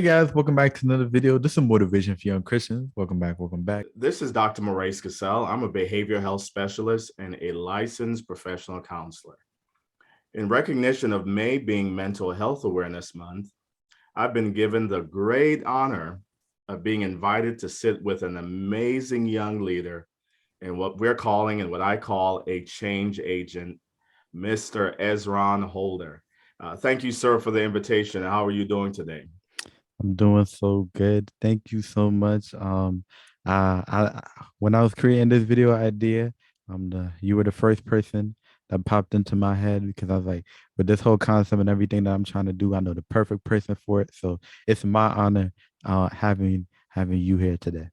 Hey guys, welcome back to another video. This is motivation for young Christians. Welcome back, welcome back. This is Dr. Morais Cassell. I'm a behavioral health specialist and a licensed professional counselor. In recognition of May being Mental Health Awareness Month, I've been given the great honor of being invited to sit with an amazing young leader in what we're calling and what I call a change agent, Mr. Esron Holder. Thank you, sir, for the invitation. How are you doing today? I'm doing so good. Thank you so much. I when I was creating this video idea, you were the first person that popped into my head because I was like, with this whole concept and everything that I'm trying to do, I know the perfect person for it. So it's my honor having you here today.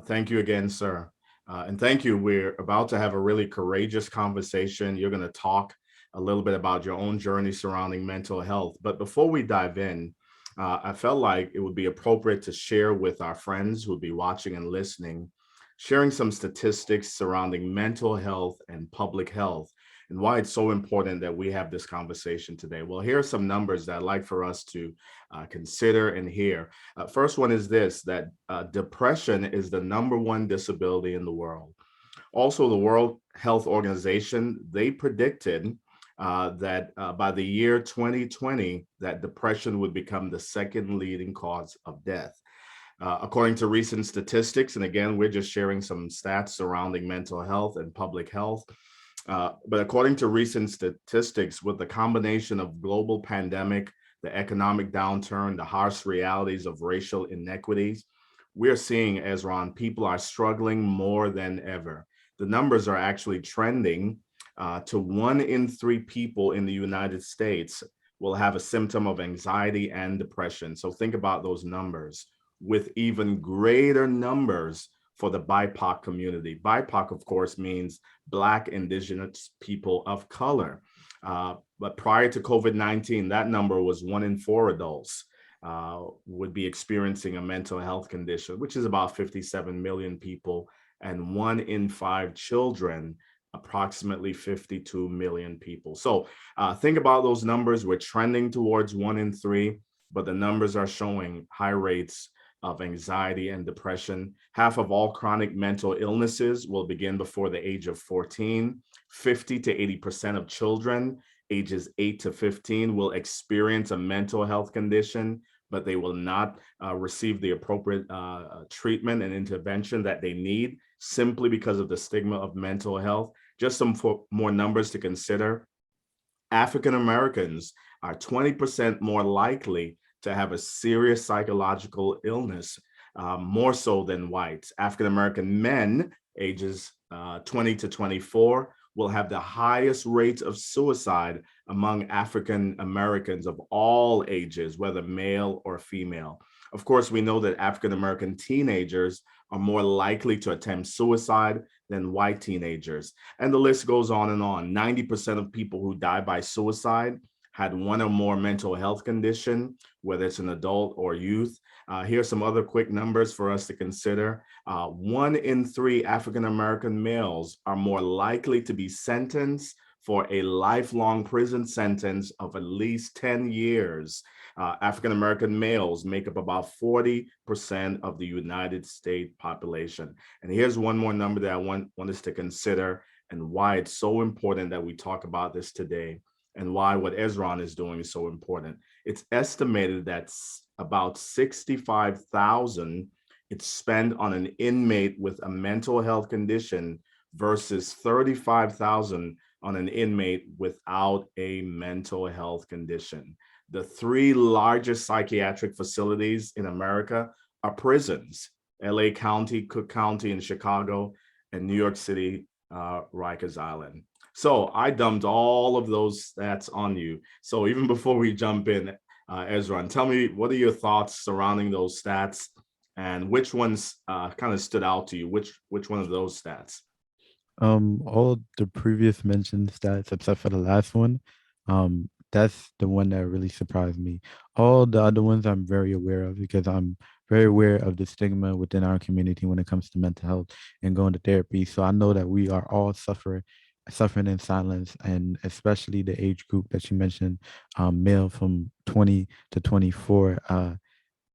Thank you again, sir. And thank you. We're about to have a really courageous conversation. You're going to talk a little bit about your own journey surrounding mental health. But before we dive in, I felt like it would be appropriate to share with our friends who would be watching and listening, sharing some statistics surrounding mental health and public health and why it's so important that we have this conversation today. Well, here are some numbers that I'd like for us to consider and hear. First one is this, that depression is the number one disability in the world. Also, the World Health Organization, they predicted that by the year 2020, that depression would become the second leading cause of death. According to recent statistics, and again, we're just sharing some stats surrounding mental health and public health. But according to recent statistics, with the combination of global pandemic, the economic downturn, the harsh realities of racial inequities, we're seeing, Esron, people are struggling more than ever. The numbers are actually trending to 1 in 3 people in the United States will have a symptom of anxiety and depression. So think about those numbers, with even greater numbers for the BIPOC community. BIPOC, of course, means Black, Indigenous people of color. But prior to COVID-19, that number was 1 in 4 adults would be experiencing a mental health condition, which is about 57 million people, and 1 in 5 children, approximately 52 million people. So think about those numbers. We're trending towards 1 in 3, but the numbers are showing high rates of anxiety and depression. Half of all chronic mental illnesses will begin before the age of 14. 50 to 80% of children ages 8 to 15 will experience a mental health condition, but they will not receive the appropriate treatment and intervention that they need simply because of the stigma of mental health. Just some more numbers to consider. African Americans are 20% more likely to have a serious psychological illness, more so than whites. African American men ages 20 to 24 will have the highest rates of suicide among African Americans of all ages, whether male or female. Of course, we know that African American teenagers are more likely to attempt suicide than white teenagers. And the list goes on and on. 90% of people who die by suicide had one or more mental health condition, whether it's an adult or youth. Here's some other quick numbers for us to consider. 1 in 3 African-American males are more likely to be sentenced for a lifelong prison sentence of at least 10 years. African-American males make up about 40% of the United States population. And here's one more number that I want us to consider and why it's so important that we talk about this today, and why what Esron is doing is so important. It's estimated that about 65,000 it's spent on an inmate with a mental health condition versus 35,000 on an inmate without a mental health condition. The 3 largest psychiatric facilities in America are prisons: LA County, Cook County in Chicago, and New York City, Rikers Island. So I dumped all of those stats on you. So even before we jump in, Esron, tell me, what are your thoughts surrounding those stats, and which ones kind of stood out to you? Which one of those stats? All the previous mentioned stats, except for the last one, that's the one that really surprised me. All the other ones I'm very aware of because I'm very aware of the stigma within our community when it comes to mental health and going to therapy. So I know that we are all suffering in silence, and especially the age group that you mentioned, male from 20 to 24.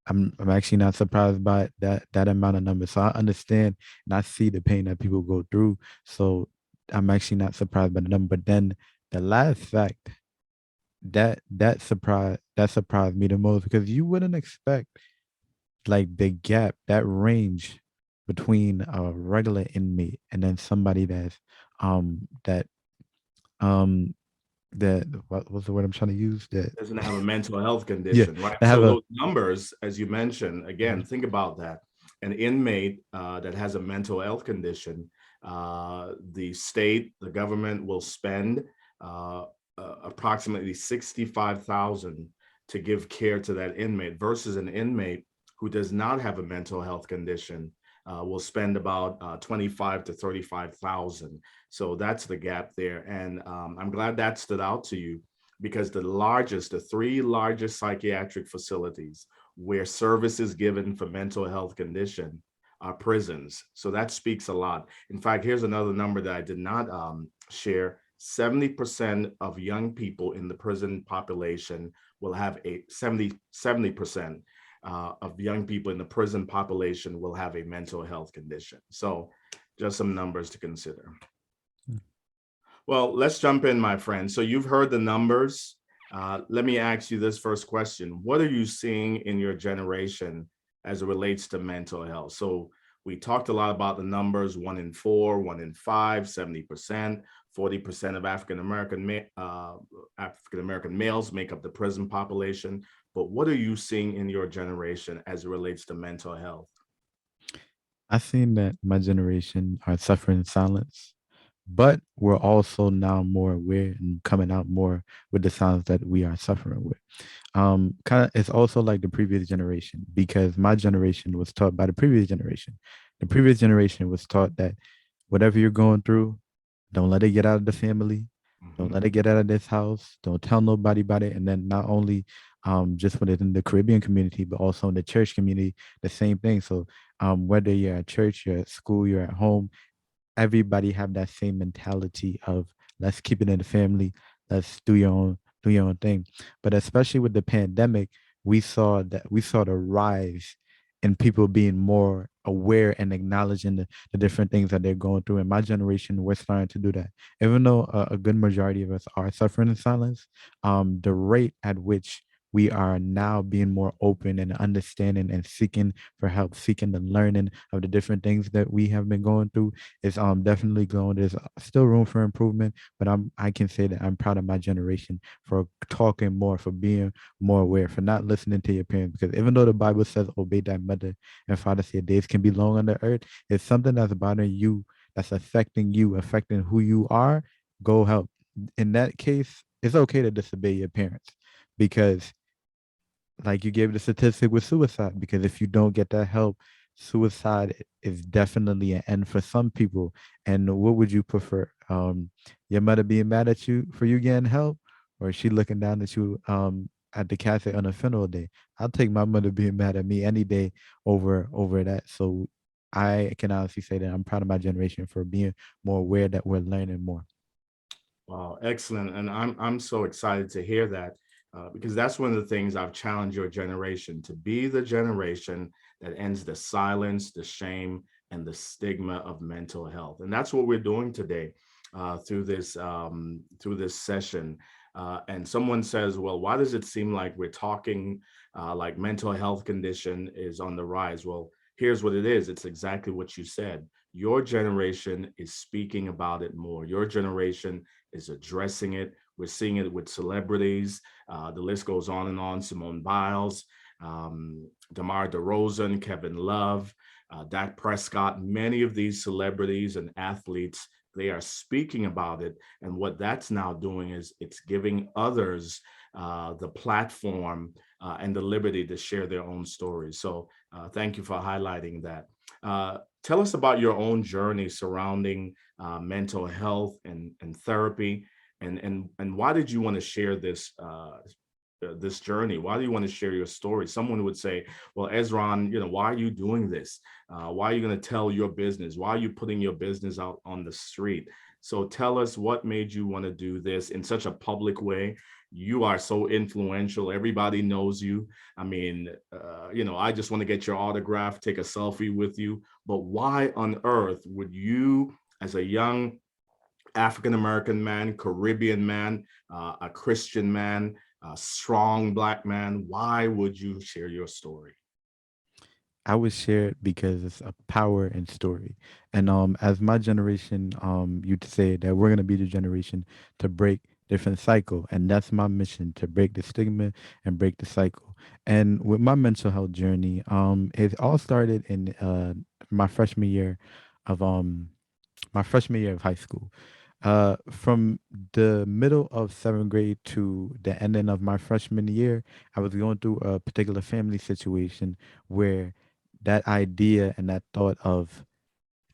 I'm actually not surprised by that amount of numbers. So I understand and I see the pain that people go through. So I'm actually not surprised by the number. But then the last fact that surprised me the most because you wouldn't expect like the gap, that range between a regular inmate and then somebody that's that um that what was the word I'm trying to use? That Doesn't have a mental health yeah, condition, right? they have So a those numbers, as you mentioned, again, think about that. An inmate that has a mental health condition, the state, the government will spend uh, approximately 65,000 to give care to that inmate versus an inmate who does not have a mental health condition will spend about 25 to 35,000. So that's the gap there. And I'm glad that stood out to you because the three largest psychiatric facilities where service is given for mental health condition are prisons. So that speaks a lot. In fact, here's another number that I did not share. 70% of young people in the prison population will have a 70% of young people in the prison population will have a mental health condition. So just some numbers to consider. Well, let's jump in, my friend. So you've heard the numbers. Let me ask you this first question. What are you seeing in your generation as it relates to mental health? So we talked a lot about the numbers, 1 in 4, 1 in 5, 70%, 40% of African American males make up the prison population. But what are you seeing in your generation as it relates to mental health? I seen that my generation are suffering in silence, but we're also now more aware and coming out more with the signs that we are suffering with. Kind of, it's also like the previous generation because my generation was taught by the previous generation. The previous generation was taught that whatever you're going through, don't let it get out of the family. Don't Mhm. let it get out of this house. Don't tell nobody about it. And then not only just within the Caribbean community, but also in the church community, the same thing. So whether you're at church, you're at school, you're at home, everybody have that same mentality of let's keep it in the family, let's do your own thing. But especially with the pandemic, we saw the rise in people being more aware and acknowledging the different things that they're going through. And my generation, we're starting to do that. Even though a good majority of us are suffering in silence, the rate at which we are now being more open and understanding and seeking for help, seeking the learning of the different things that we have been going through is definitely growing. There's still room for improvement, but I can say that I'm proud of my generation for talking more, for being more aware, for not listening to your parents. Because even though the Bible says obey thy mother and father, so your days can be long on the earth, it's something that's bothering you, that's affecting you, affecting who you are. Go help. In that case, it's okay to disobey your parents because like you gave the statistic with suicide, because if you don't get that help, suicide is definitely an end for some people. And what would you prefer? Your mother being mad at you for you getting help, or is she looking down at you at the cafe on a funeral day? I'll take my mother being mad at me any day over that. So I can honestly say that I'm proud of my generation for being more aware that we're learning more. Wow, excellent. And I'm so excited to hear that because that's one of the things I've challenged your generation to be the generation that ends the silence, the shame, and the stigma of mental health. And that's what we're doing today through this session. And someone says, well, why does it seem like we're talking like mental health condition is on the rise? Well, here's what it is. It's exactly what you said. Your generation is speaking about it more. Your generation is addressing it. We're seeing it with celebrities. The list goes on and on. Simone Biles, DeMar DeRozan, Kevin Love, Dak Prescott, many of these celebrities and athletes, they are speaking about it. And what that's now doing is it's giving others the platform and the liberty to share their own stories. So thank you for highlighting that. Tell us about your own journey surrounding mental health and therapy, and why did you want to share this journey? Why do you want to share your story? Someone would say, "Well, Esron, why are you doing this? Why are you going to tell your business? Why are you putting your business out on the street?" So tell us what made you want to do this in such a public way. You are so influential. Everybody knows you. I mean, I just want to get your autograph, take a selfie with you. But why on earth would you, as a young African American man, Caribbean man, a Christian man, a strong Black man, why would you share your story? I would share it because it's a power and story. And as my generation, you'd say that we're gonna be the generation to break different cycle. And that's my mission, to break the stigma and break the cycle. And with my mental health journey, it all started in my freshman year of high school. From the middle of seventh grade to the ending of my freshman year, I was going through a particular family situation where that idea and that thought of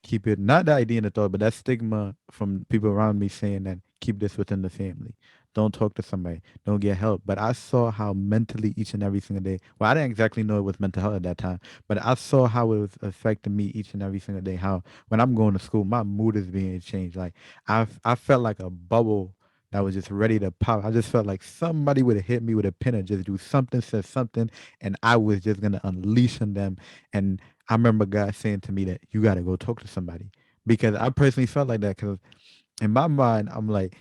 keep it, not the idea and the thought, but that stigma from people around me saying that keep this within the family. Don't talk to somebody. Don't get help. But I saw how mentally each and every single day. Well, I didn't exactly know it was mental health at that time, but I saw how it was affecting me each and every single day. How when I'm going to school, my mood is being changed. Like I felt like a bubble that was just ready to pop. I just felt like somebody would have hit me with a pin and just do something, said something, and I was just gonna unleash on them. And I remember God saying to me that you got to go talk to somebody, because I personally felt like that. Because in my mind, I'm like,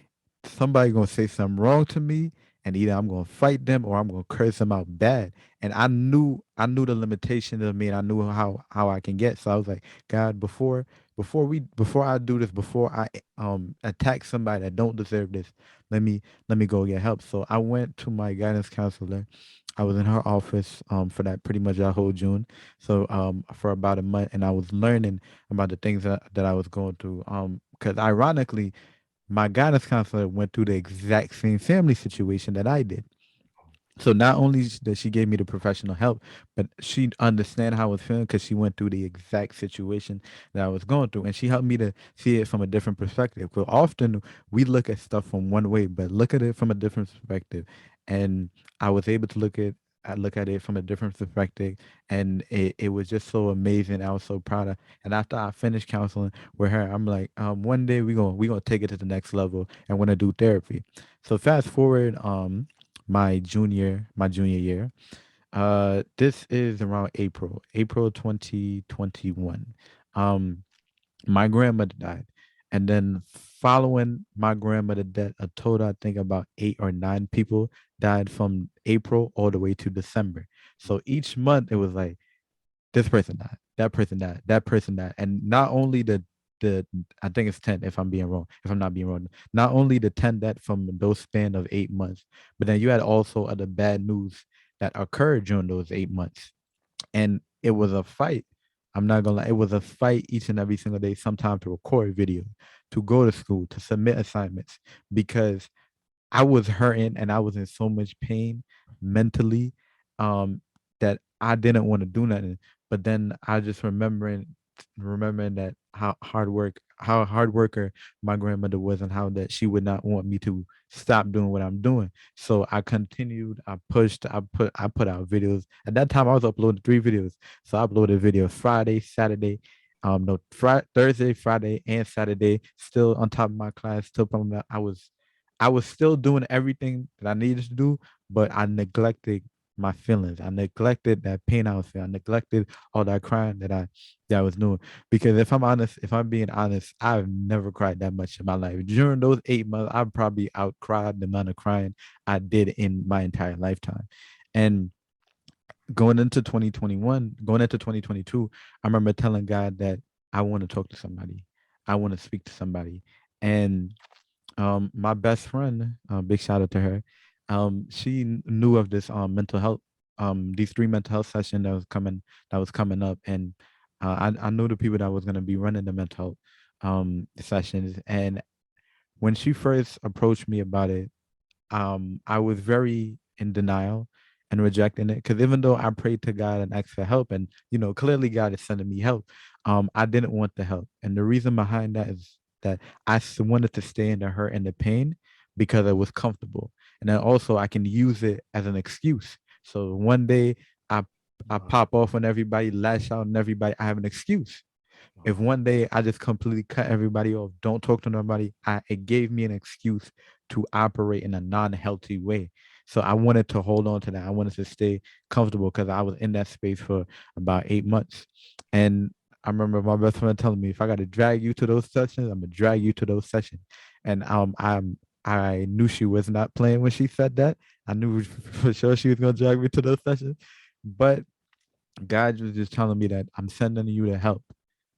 somebody gonna say something wrong to me, and either I'm gonna fight them or I'm gonna curse them out bad. And I knew the limitations of me, and I knew how I can get. So I was like, God, before I do this, before I attack somebody that don't deserve this, let me go get help. So I went to my guidance counselor. I was in her office for that pretty much that whole June. So for about a month, and I was learning about the things that I was going through. Because ironically, my guidance counselor went through the exact same family situation that I did. So not only that she gave me the professional help, but she understand how I was feeling because she went through the exact situation that I was going through, and she helped me to see it from a different perspective. Because often we look at stuff from one way, but look at it from a different perspective. And I was able to look at it from a different perspective, and it was just so amazing. I was so proud of. And after I finished counseling with her, I'm like, one day we gonna take it to the next level, and we're gonna do therapy. So fast forward, my junior year. This is around April 2021. Um, my grandmother died, and then following my grandmother death, a total I think about 8 or 9 people died from April all the way to December. So each month it was like this person died, that person died, that person died, and not only the I think it's 10 if I'm being wrong, if I'm not being wrong. Not only the 10 that from those span of 8 months, but then you had also other bad news that occurred during those 8 months, and it was a fight. I'm not gonna lie, it was a fight each and every single day. Sometimes to record video, to go to school, to submit assignments, because I was hurting and I was in so much pain mentally, um, that I didn't want to do nothing. But then I just remembering that how hard worker my grandmother was, and how that she would not want me to stop doing what I'm doing. So I continued, I pushed, I put out videos. At that time I was uploading 3 videos. So I uploaded videos Friday, Saturday, no, Thursday, Friday, and Saturday, still on top of my class, still from that. I was still doing everything that I needed to do, but I neglected my feelings. I neglected that pain I was feeling. I neglected all that crying that I was doing. Because if I'm being honest, I've never cried that much in my life. During those 8 months, I probably outcried the amount of crying I did in my entire lifetime. And going into 2022, I remember telling God that I want to talk to somebody. I want to speak to somebody. And my best friend, big shout out to her. She knew of this mental health, these 3 mental health session that was coming up, and I knew the people that was gonna be running the mental health sessions. And when she first approached me about it, I was very in denial and rejecting it, because even though I prayed to God and asked for help, and clearly God is sending me help, I didn't want the help. And the reason behind that is that wanted to stay in the hurt and the pain because it was comfortable, and then also I can use it as an excuse. So one day I Wow. pop off on everybody, lash out on everybody. I have an excuse. If Wow. one day I just completely cut everybody off, don't talk to nobody, it gave me an excuse to operate in a non-healthy way. So I wanted to hold on to that. I wanted to stay comfortable because I was in that space for about 8 months. And I remember my best friend telling me, if I got to drag you to those sessions, I'm gonna drag you to those sessions. And I knew she was not playing when she said that. I knew for sure she was gonna drag me to those sessions. But God was just telling me that I'm sending you to help.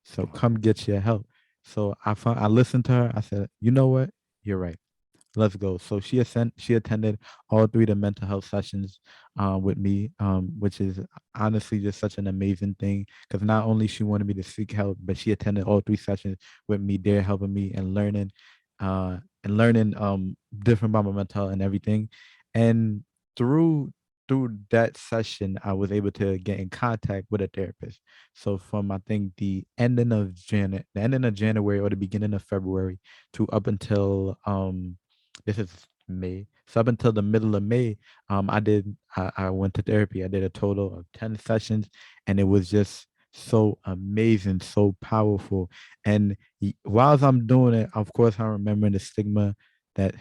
So Wow. come get your help. So I listened to her. I said, you know what? You're right. Let's go. So she attended all three of the mental health sessions with me, which is honestly just such an amazing thing. Because not only she wanted me to seek help, but she attended all three sessions with me there, helping me and learning different about my mental health and everything. And through through that session, I was able to get in contact with a therapist. So from I think the ending of January or the beginning of February to up until this is May. So up until the middle of May, I went to therapy. I did a total of 10 sessions, and it was just so amazing, so powerful. And whilst I'm doing it, of course, I'm remembering the stigma that,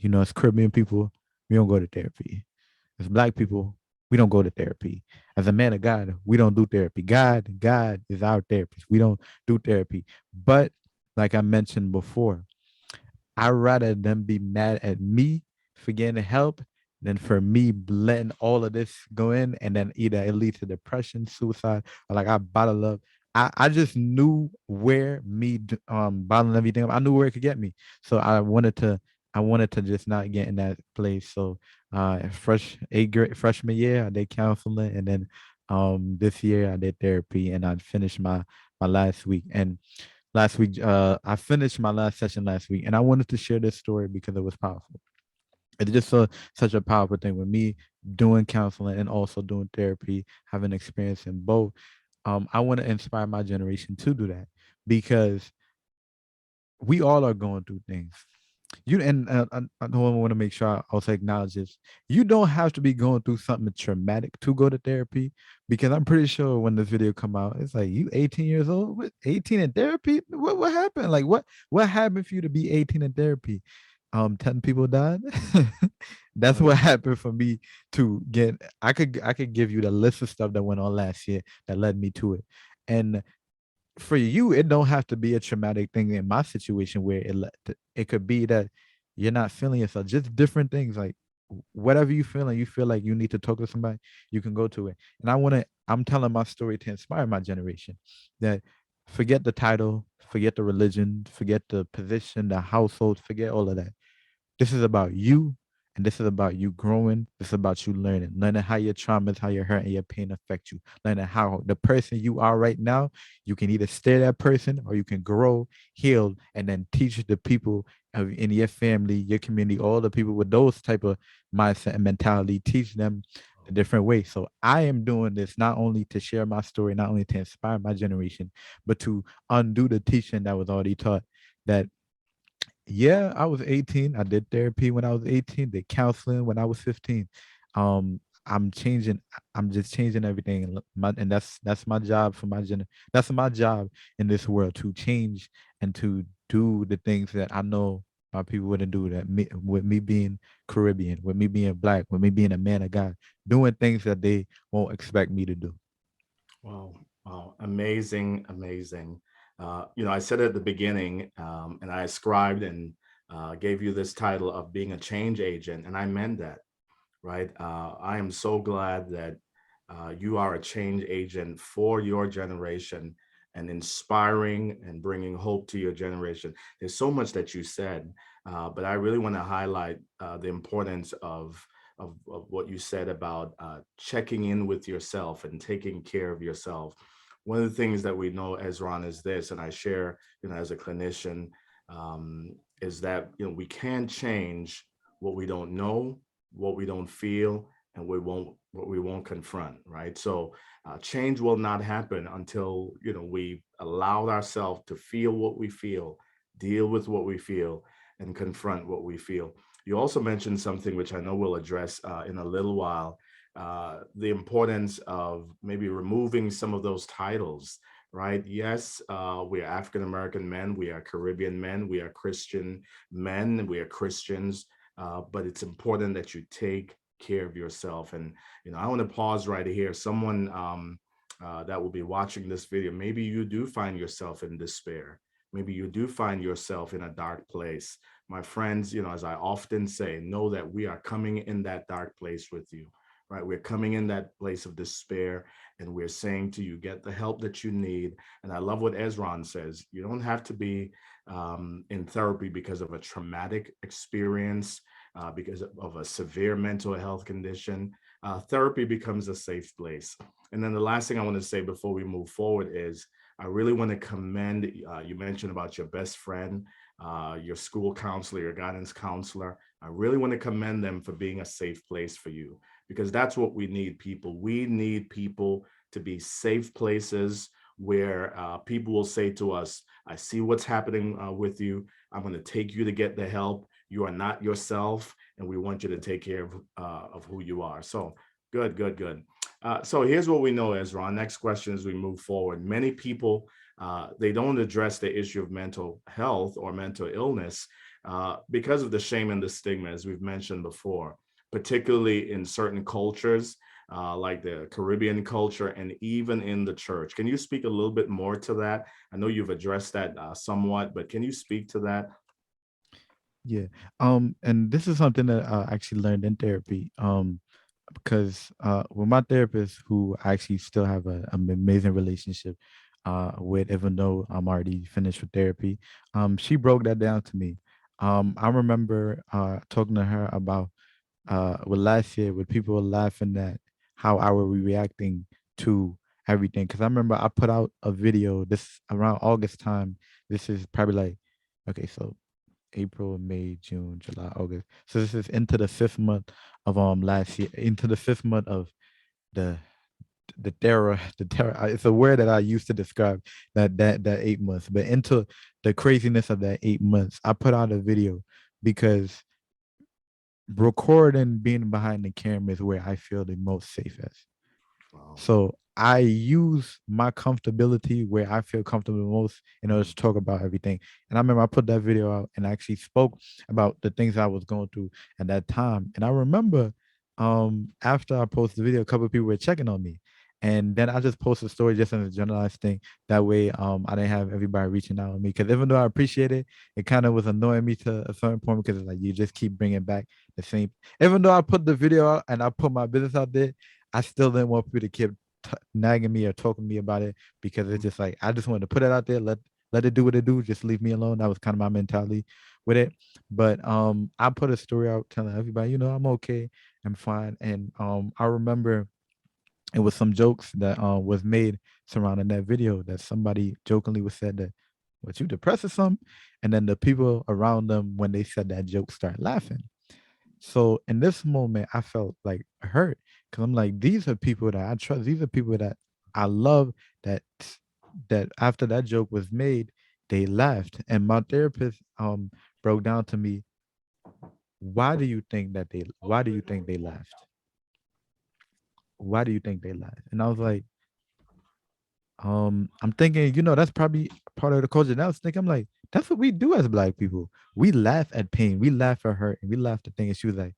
as Caribbean people, we don't go to therapy. As Black people, we don't go to therapy. As a man of God, we don't do therapy. God is our therapist. We don't do therapy. But like I mentioned before, I'd rather them be mad at me for getting help than for me letting all of this go in and then either it leads to depression, suicide, or like I bottle up. I just knew where bottling everything up. I knew where it could get me. So I wanted to just not get in that place. So freshman year I did counseling, and then this year I did therapy, and I finished my last week. And last week. I finished my last session last week, and I wanted to share this story because it was powerful. It's just such a powerful thing with me doing counseling and also doing therapy, having experience in both. I want to inspire my generation to do that because we all are going through things. I don't want to make sure I also acknowledge this. You don't have to be going through something traumatic to go to therapy, because I'm pretty sure when this video come out, it's like, you 18 years old, what, 18 in therapy? What happened? Like what happened for you to be 18 in therapy? 10 people died. That's what Right. happened for me to get. I could give you the list of stuff that went on last year that led me to it. And for you, it don't have to be a traumatic thing in my situation where it could be that you're not feeling yourself, just different things like whatever you feel and you feel like you need to talk to somebody, you can go to it. And I'm telling my story to inspire my generation that forget the title, forget the religion, forget the position, the household, forget all of that. This is about you, and this is about you growing. This is about you learning how your traumas, how your hurt and your pain affect you, learning how the person you are right now, you can either stay that person or you can grow, heal, and then teach the people in your family, your community, all the people with those type of mindset and mentality, teach them a different way. So I am doing this not only to share my story, not only to inspire my generation, but to undo the teaching that was already taught that yeah, I was 18. I did therapy when I was 18, did counseling when I was 15. I'm changing, I'm just changing everything. And that's my job for that's my job in this world, to change and to do the things that I know my people wouldn't do, that me with me being Caribbean, with me being Black, with me being a man of God, doing things that they won't expect me to do. Wow. Wow. Amazing. Amazing. I said at the beginning, and I ascribed and gave you this title of being a change agent, and I meant that, right? I am so glad that you are a change agent for your generation and inspiring and bringing hope to your generation. There's so much that you said, but I really want to highlight the importance of what you said about checking in with yourself and taking care of yourself. One of the things that we know, Esron, is this, and I share, as a clinician, is that we can change what we don't know, what we don't feel, and what we won't confront, right? So change will not happen until we allowed ourselves to feel what we feel, deal with what we feel, and confront what we feel. You also mentioned something which I know we'll address in a little while, the importance of maybe removing some of those titles right? Yes, we are African American men, we are Caribbean men, we are Christian men, we are Christians, but it's important that you take care of yourself. And I want to pause right here. Someone that will be watching this video, maybe you do find yourself in despair. Maybe you do find yourself in a dark place. My friends, as I often say, know that we are coming in that dark place with you, right? We're coming in that place of despair, and we're saying to you, get the help that you need. And I love what Esron says. You don't have to be in therapy because of a traumatic experience, because of a severe mental health condition. Therapy becomes a safe place. And then the last thing I want to say before we move forward is I really want to commend, you mentioned about your best friend, your school counselor, your guidance counselor. I really want to commend them for being a safe place for you, because that's what we need, people. We need people to be safe places where people will say to us, I see what's happening with you. I'm going to take you to get the help. You are not yourself, and we want you to take care of who you are. So good, good, good. So here's what we know, Ezra. Next question as we move forward. Many people, they don't address the issue of mental health or mental illness because of the shame and the stigma, as we've mentioned before, particularly in certain cultures like the Caribbean culture and even in the church. Can you speak a little bit more to that? I know you've addressed that somewhat, but can you speak to that? Yeah. And this is something that I actually learned in therapy. Because with my therapist, who I actually still have an amazing relationship with, even though I'm already finished with therapy, she broke that down to me. I remember talking to her about with last year, with people laughing at how I was reacting to everything. Because I remember I put out a video this around August time. This is probably like, okay, so April, May, June, July, August. So this is into the fifth month of last year, into the fifth month of the the terror, the terror. It's a word that I used to describe that 8 months, but into the craziness of that 8 months, I put out a video because recording, being behind the camera is where I feel the most safe as. Wow. So I use my comfortability where I feel comfortable most in order Mm, to talk about everything. And I remember I put that video out and I actually spoke about the things I was going through at that time. And I remember after I posted the video, a couple of people were checking on me. And then I just posted a story just as a generalized thing. That way I didn't have everybody reaching out on me. Because even though I appreciate it, it kind of was annoying me to a certain point because it's like you just keep bringing back the same. Even though I put the video out and I put my business out there, I still didn't want people to keep nagging me or talking to me about it because it's mm, just like I just wanted to put it out there, let it do what it do, just leave me alone. That was kind of my mentality with it. But I put a story out telling everybody, I'm okay, I'm fine. And I remember it was some jokes that was made surrounding that video that somebody jokingly was said that, what, you depressed or something? And then the people around them, when they said that joke, started laughing. So in this moment, I felt like hurt because I'm like, these are people that I trust. These are people that I love. That after that joke was made, they laughed. And my therapist broke down to me, why do you think they laughed? Why do you think they laughed? And I was like, I'm thinking, that's probably part of the culture. And I was thinking, I'm like, that's what we do as black people. We laugh at pain, we laugh at hurt, and we laugh at things. And she was like,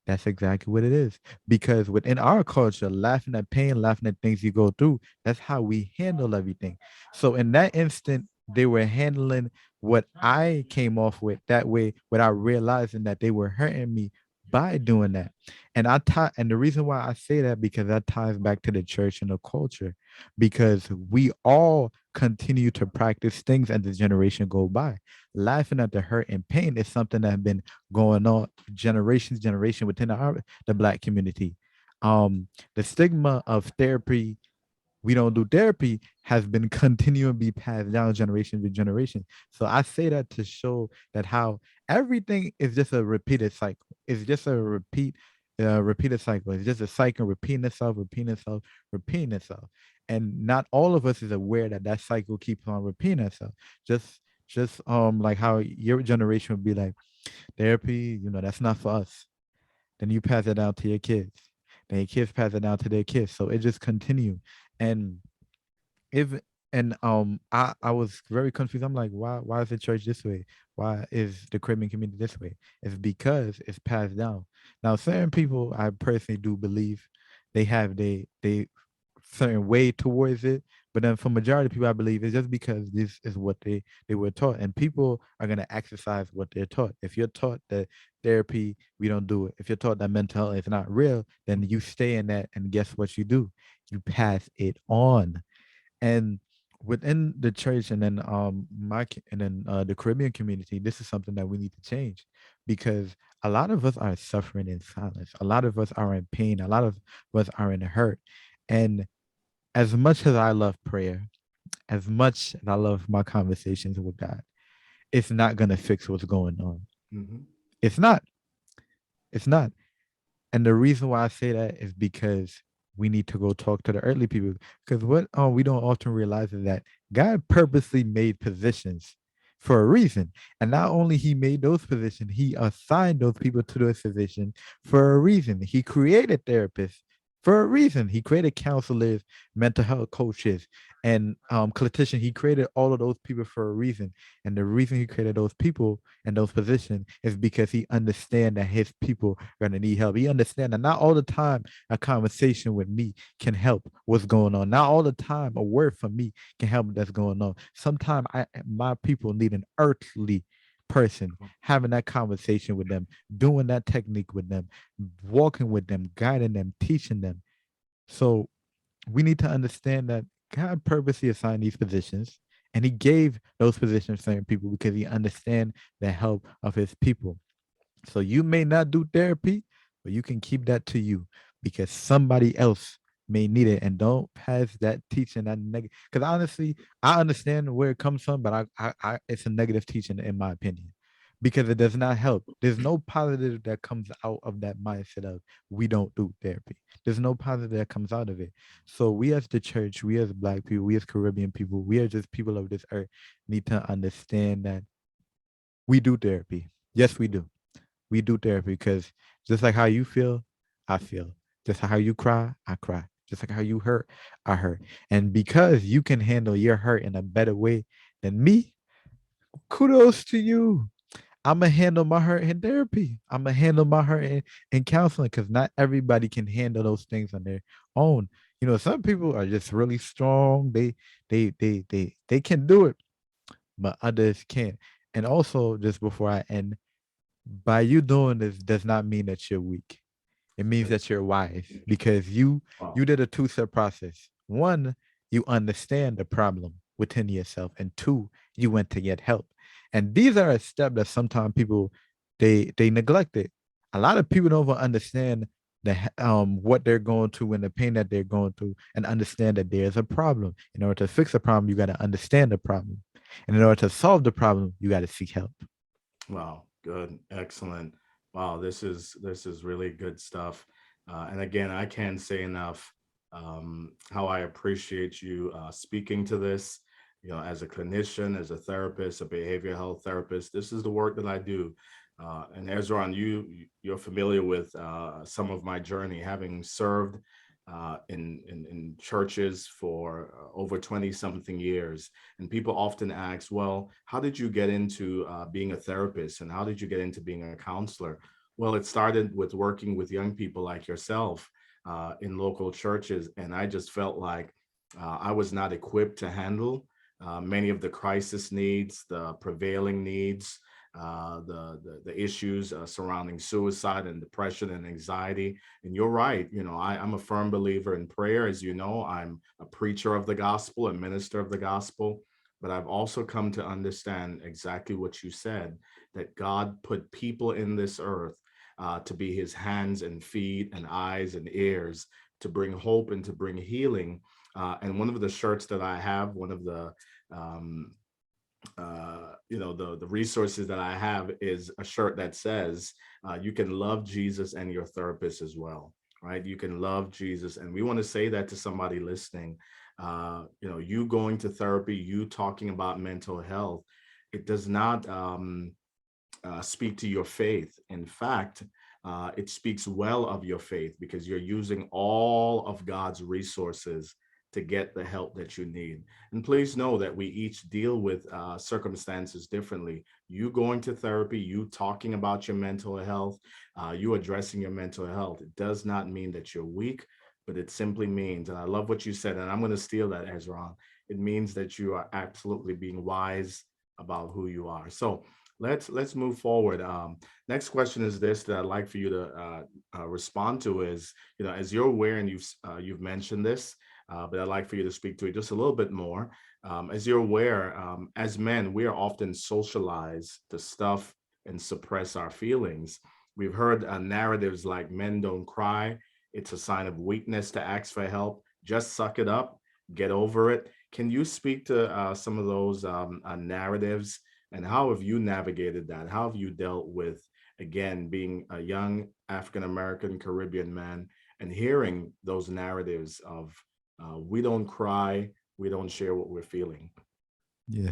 that's exactly what it is. Because within our culture, laughing at pain, laughing at things you go through, that's how we handle everything. So in that instant, they were handling what I came off with that way without realizing that they were hurting me by doing that. And the reason why I say that, because that ties back to the church and the culture, because we all continue to practice things as the generation go by. Laughing at the hurt and pain is something that has been going on generation within the black community. The stigma of therapy, we don't do therapy, has been continuing to be passed down generation to generation. So I say that to show that how everything is just a repeated cycle. It's just a repeated cycle. It's just a cycle repeating itself, repeating itself, repeating itself. And not all of us is aware that that cycle keeps on repeating itself. Just like how your generation would be like, therapy, that's not for us. Then you pass it down to your kids. Then your kids pass it down to their kids. So it just continue. And if and I was very confused. I'm like, why is the church this way? Why is the Caribbean community this way? It's because it's passed down. Now, certain people I personally do believe they have they certain way towards it, but then for majority of people, I believe it's just because this is what they were taught, and people are gonna exercise what they're taught. If you're taught that therapy, we don't do it. If you're taught that mental health is not real, then you stay in that, and guess what you do? You pass it on. And within the church, and then the Caribbean community, this is something that we need to change, because a lot of us are suffering in silence, a lot of us are in pain, a lot of us are in hurt. And as much as I love prayer, as much as I love my conversations with God, it's not going to fix what's going on. Mhm. It's not. It's not. And the reason why I say that is because we need to go talk to the earthly people. Because what we don't often realize is that God purposely made positions for a reason. And not only he made those positions, he assigned those people to those positions for a reason. He created therapists for a reason. He created counselors, mental health coaches, and clinicians. He created all of those people for a reason. And the reason he created those people in those positions is because he understands that his people are gonna need help. He understands that not all the time a conversation with me can help what's going on. Not all the time a word from me can help that's going on. Sometimes my people need an earthly person having that conversation with them, doing that technique with them, walking with them, guiding them, teaching them. So we need to understand that God purposely assigned these positions, and he gave those positions to certain people because he understands the help of his people. So you may not do therapy, but you can keep that to you, because somebody else may need it. And don't pass that teaching, that negative. Because honestly, I understand where it comes from, but it's a negative teaching in my opinion, because it does not help. There's no positive that comes out of that mindset of we don't do therapy. There's no positive that comes out of it. So we as the church, we as Black people, we as Caribbean people, we are just people of this earth, need to understand that we do therapy. Yes, we do. We do therapy because just like how you feel, I feel. Just like how you cry, I cry. Just like how you hurt, I hurt. And because you can handle your hurt in a better way than me, kudos to you. I'm gonna handle my hurt in therapy. I'm gonna handle my hurt in counseling, because not everybody can handle those things on their own. You know, some people are just really strong. They can do it, but others can't. And also, just before I end, by you doing this does not mean that you're weak. It means that you're wise, because you Wow. did a two-step process. One, you understand the problem within yourself, and two, you went to get help. And these are a step that sometimes people they neglect it. A lot of people don't even understand what they're going through and the pain that they're going through, and understand that there's a problem. In order to fix a problem, you got to understand the problem. And in order to solve the problem, you got to seek help. Wow, good, excellent. Wow, this is really good stuff. And again, I can't say enough how I appreciate you speaking to this. You know, as a clinician, as a therapist, a behavioral health therapist, this is the work that I do. And Ezra, you're familiar with some of my journey, having served in churches for over 20 something years. And people often ask, well, how did you get into being a therapist, and how did you get into being a counselor? Well, it started with working with young people like yourself in local churches. And I just felt like I was not equipped to handle many of the crisis needs, the prevailing needs, the issues surrounding suicide and depression and anxiety. And you're right. You know, I'm a firm believer in prayer. As you know, I'm a preacher of the gospel, a minister of the gospel. But I've also come to understand exactly what you said, that God put people in this earth to be his hands and feet and eyes and ears, to bring hope and to bring healing. And one of the shirts that I have, one of the um, the resources that I have is a shirt that says you can love Jesus and your therapist as well, right? You can love Jesus, and we want to say that to somebody listening. You going to therapy, you talking about mental health, it does not speak to your faith. In fact, it speaks well of your faith, because you're using all of God's resources to get the help that you need. And please know that we each deal with circumstances differently. You going to therapy, you talking about your mental health, you addressing your mental health, it does not mean that you're weak, but it simply means, and I love what you said, and I'm going to steal that, Ezra. It means that you are absolutely being wise about who you are. So let's move forward. Next question is this that I'd like for you to respond to is, as you're aware, and you've mentioned this, but I'd like for you to speak to it just a little bit more. As you're aware, as men, we are often socialized to stuff and suppress our feelings. We've heard narratives like men don't cry. It's a sign of weakness to ask for help. Just suck it up, get over it. Can you speak to some of those narratives, and how have you navigated that? How have you dealt with, again, being a young African American Caribbean man and hearing those narratives of we don't cry, we don't share what we're feeling? Yeah,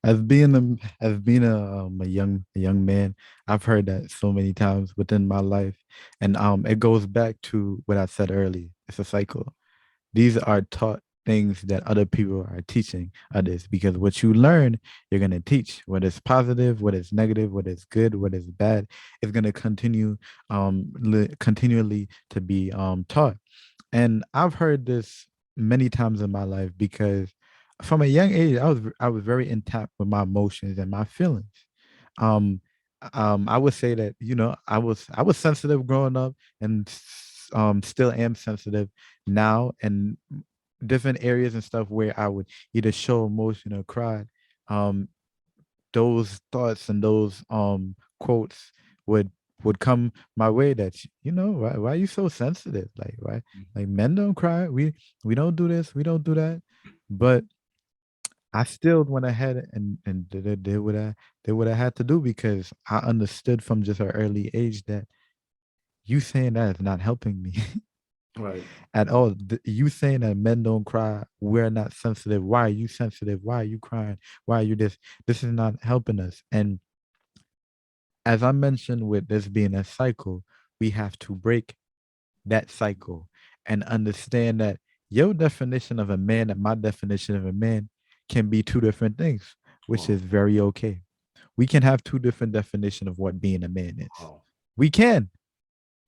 as being a young man, I've heard that so many times within my life, and it goes back to what I said earlier. It's a cycle. These are taught things that other people are teaching others, because what you learn, you're gonna teach. Whether it's positive, whether it's negative, whether it's good, whether it's bad, it's gonna continue continually to be taught. And I've heard this many times in my life, because from a young age, I was very intact with my emotions and my feelings. Um, I would say that, I was sensitive growing up, and still am sensitive now, and different areas and stuff where I would either show emotion or cry. Um, those thoughts and those quotes would come my way, that why are you so sensitive, like, why, like, men don't cry, we don't do this, we don't do that. But I still went ahead and did what I had to do, because I understood from just an early age that you saying that is not helping me Right. at all. You saying that men don't cry, we're not sensitive, why are you sensitive, why are you crying, why are you this is not helping us. And as I mentioned, with this being a cycle, we have to break that cycle and understand that your definition of a man and my definition of a man can be two different things, which Wow. is very okay. We can have two different definitions of what being a man is. Wow. We can.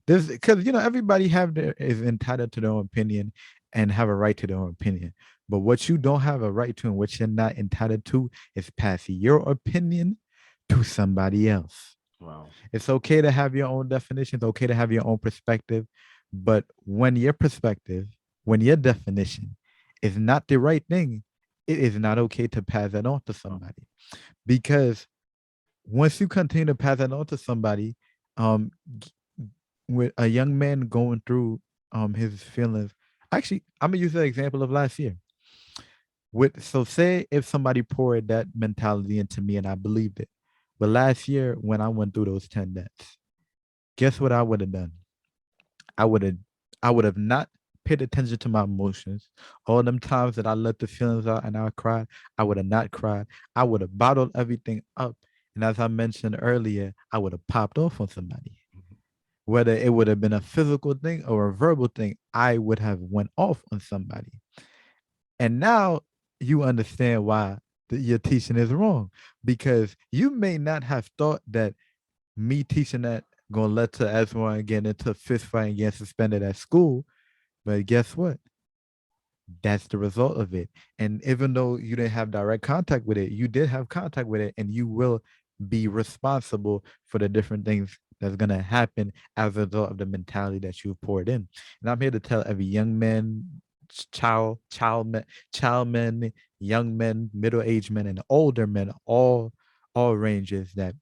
There's because everybody have their is entitled to their own opinion and have a right to their own opinion. But what you don't have a right to and what you're not entitled to is passing your opinion to somebody else. Wow. It's okay to have your own definition. It's okay to have your own perspective. But when your perspective, when your definition is not the right thing, it is not okay to pass that on to Wow. somebody. Because once you continue to pass that on to somebody, um, with a young man going through his feelings, actually, I'm gonna use the example of last year. Say if somebody poured that mentality into me and I believed it. But last year when I went through those 10 deaths, guess what I would have done? I would have I would have not paid attention to my emotions. All them times that I let the feelings out and I cried, I would have not cried. I would have bottled everything up. And as I mentioned earlier, I would have popped off on somebody. Whether it would have been a physical thing or a verbal thing, I would have went off on somebody. And now you understand why your teaching is wrong, because you may not have thought that me teaching that gonna let to everyone get into a fist fight and get suspended at school. But guess what? That's the result of it. And even though you didn't have direct contact with it, you did have contact with it, and you will be responsible for the different things that's gonna happen as a result of the mentality that you poured in. And I'm here to tell every young man, child men, young men, middle-aged men, and older men, all ranges, that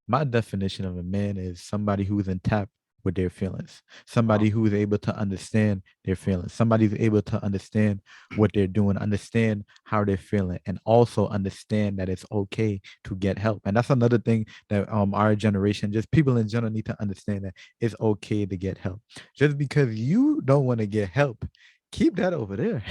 my definition of a man is somebody who's in tap with their feelings, Wow. somebody who is able to understand their feelings, somebody who's able to understand what they're doing, understand how they're feeling, and also understand that it's okay to get help. And that's another thing that our generation, just people in general, need to understand, that it's okay to get help. Just because you don't want to get help, keep that over there.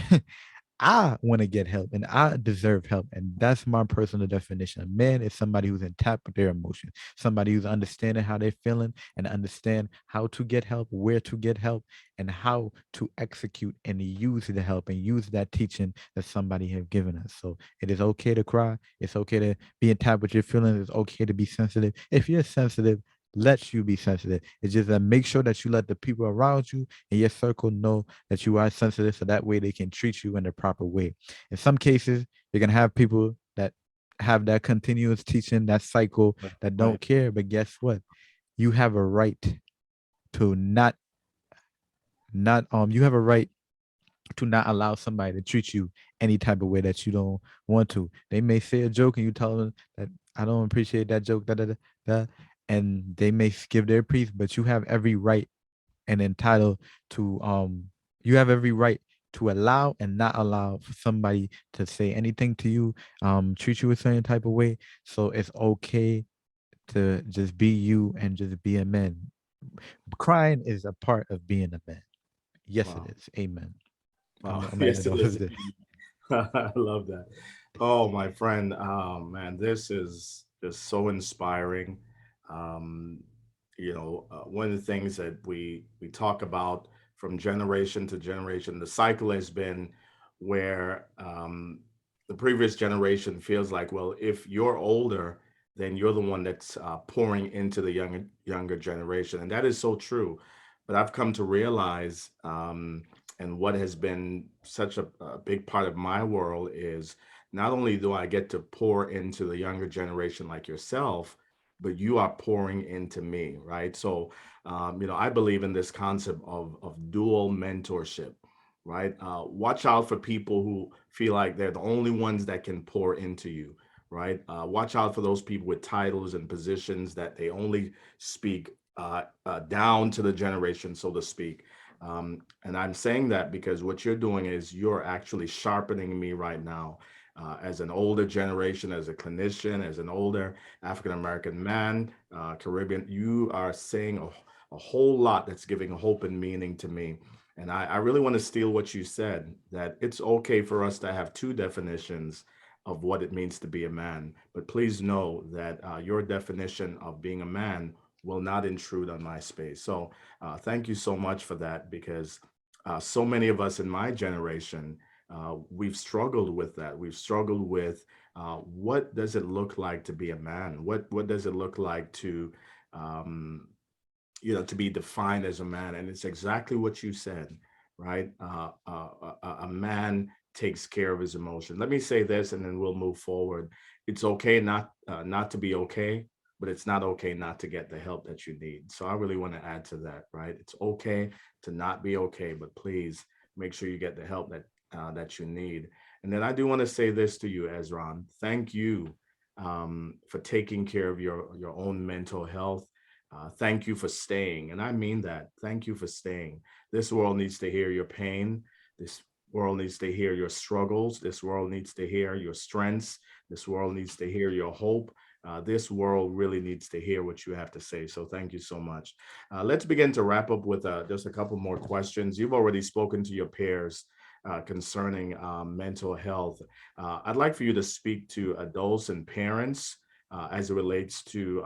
I want to get help and I deserve help. And that's my personal definition. A man is somebody who's in tap with their emotions, somebody who's understanding how they're feeling and understand how to get help, where to get help, and how to execute and use the help and use that teaching that somebody have given us. So it is okay to cry. It's okay to be in tap with your feelings. It's okay to be sensitive. If you're sensitive, let you be sensitive. It's just that make sure that you let the people around you in your circle know that you are sensitive so that way they can treat you in the proper way. In some cases, you're going to have people that have that continuous teaching, that cycle, that Right. don't care. But guess what? You have a right to you have a right to not allow somebody to treat you any type of way that you don't want to. They may say a joke and you tell them that I don't appreciate that joke, da, and they may give their piece, but you have every right and entitled to you have every right to allow and not allow for somebody to say anything to you, treat you a certain type of way. So it's okay to just be you and just be a man. Crying is a part of being a man. Yes, it Wow. is. Amen. Wow. I'm Yes, ending it off is. with this. I love that. Oh, my friend. Man, this is just so inspiring. Um, one of the things that we talk about from generation to generation, the cycle has been where the previous generation feels like, well, if you're older, then you're the one that's pouring into the younger generation, and that is so true. But I've come to realize, and what has been such a big part of my world is not only do I get to pour into the younger generation like yourself, but you are pouring into me, right? So, I believe in this concept of dual mentorship, right? Watch out for people who feel like they're the only ones that can pour into you, right? Watch out for those people with titles and positions that they only speak down to the generation, so to speak. And I'm saying that because what you're doing is you're actually sharpening me right now. As an older generation, as a clinician, as an older African American man, Caribbean, you are saying a whole lot that's giving hope and meaning to me. And I really want to steal what you said, that it's okay for us to have two definitions of what it means to be a man. But please know that your definition of being a man will not intrude on my space. So thank you so much for that, because so many of us in my generation, we've struggled with that. We've struggled with what does it look like to be a man? What does it look like um, to be defined as a man? And it's exactly what you said, right? A man takes care of his emotion. Let me say this, and then we'll move forward. It's okay not to be okay, but it's not okay not to get the help that you need. So I really want to add to that, right? It's okay to not be okay, but please make sure you get the help that you need. And then I do want to say this to you, Esron. Thank you for taking care of your own mental health. Thank you for staying. And I mean that. Thank you for staying. This world needs to hear your pain. This world needs to hear your struggles. This world needs to hear your strengths. This world needs to hear your hope. This world really needs to hear what you have to say. So thank you so much. Let's begin to wrap up with just a couple more questions. You've already spoken to your peers concerning mental health. I'd like for you to speak to adults and parents as it relates to